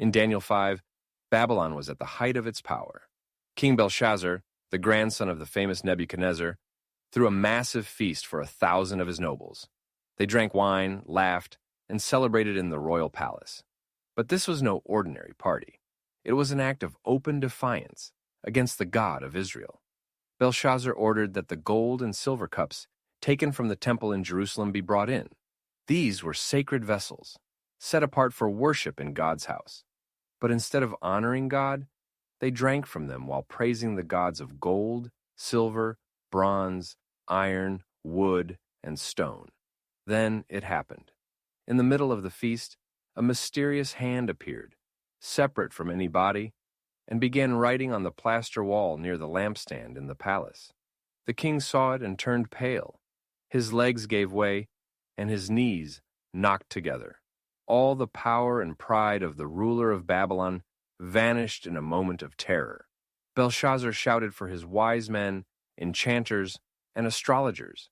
In Daniel 5, Babylon was at the height of its power. King Belshazzar, the grandson of the famous Nebuchadnezzar, threw a massive feast for 1,000 of his nobles. They drank wine, laughed, and celebrated in the royal palace. But this was no ordinary party. It was an act of open defiance against the God of Israel. Belshazzar ordered that the gold and silver cups taken from the temple in Jerusalem be brought in. These were sacred vessels, set apart for worship in God's house. But instead of honoring God, they drank from them while praising the gods of gold, silver, bronze, iron, wood, and stone. Then it happened. In the middle of the feast, a mysterious hand appeared, separate from any body, and began writing on the plaster wall near the lampstand in the palace. The king saw it and turned pale. His legs gave way, and his knees knocked together. All the power and pride of the ruler of Babylon vanished in a moment of terror. Belshazzar shouted for his wise men, enchanters, and astrologers.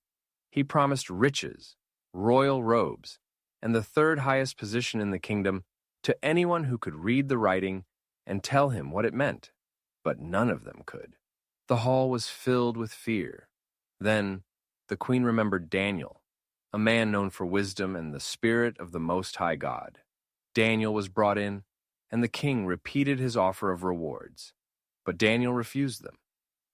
He promised riches, royal robes, and the third highest position in the kingdom to anyone who could read the writing and tell him what it meant. But none of them could. The hall was filled with fear. Then the queen remembered Daniel, a man known for wisdom and the spirit of the Most High God. Daniel was brought in, and the king repeated his offer of rewards. But Daniel refused them.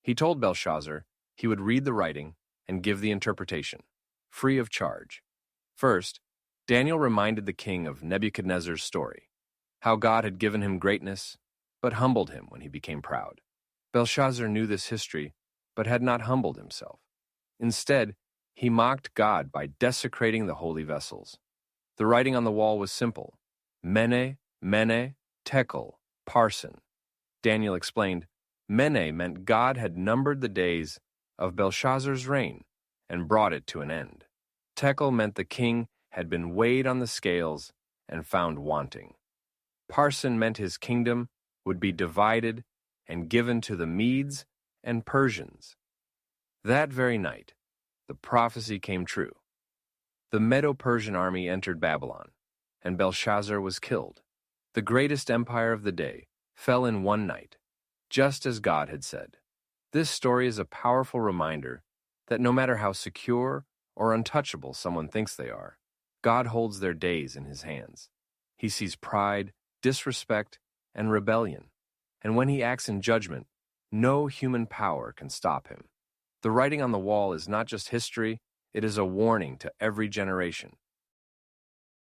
He told Belshazzar he would read the writing and give the interpretation, free of charge. First, Daniel reminded the king of Nebuchadnezzar's story, how God had given him greatness, but humbled him when he became proud. Belshazzar knew this history, but had not humbled himself. Instead, he mocked God by desecrating the holy vessels. The writing on the wall was simple: MENE, MENE, TEKEL, PARSIN. Daniel explained, MENE meant God had numbered the days of Belshazzar's reign and brought it to an end. TEKEL meant the king had been weighed on the scales and found wanting. PARSIN meant his kingdom would be divided and given to the Medes and Persians. That very night, the prophecy came true. The Medo-Persian army entered Babylon, and Belshazzar was killed. The greatest empire of the day fell in one night, just as God had said. This story is a powerful reminder that no matter how secure or untouchable someone thinks they are, God holds their days in his hands. He sees pride, disrespect, and rebellion, and when he acts in judgment, no human power can stop him. The writing on the wall is not just history, it is a warning to every generation.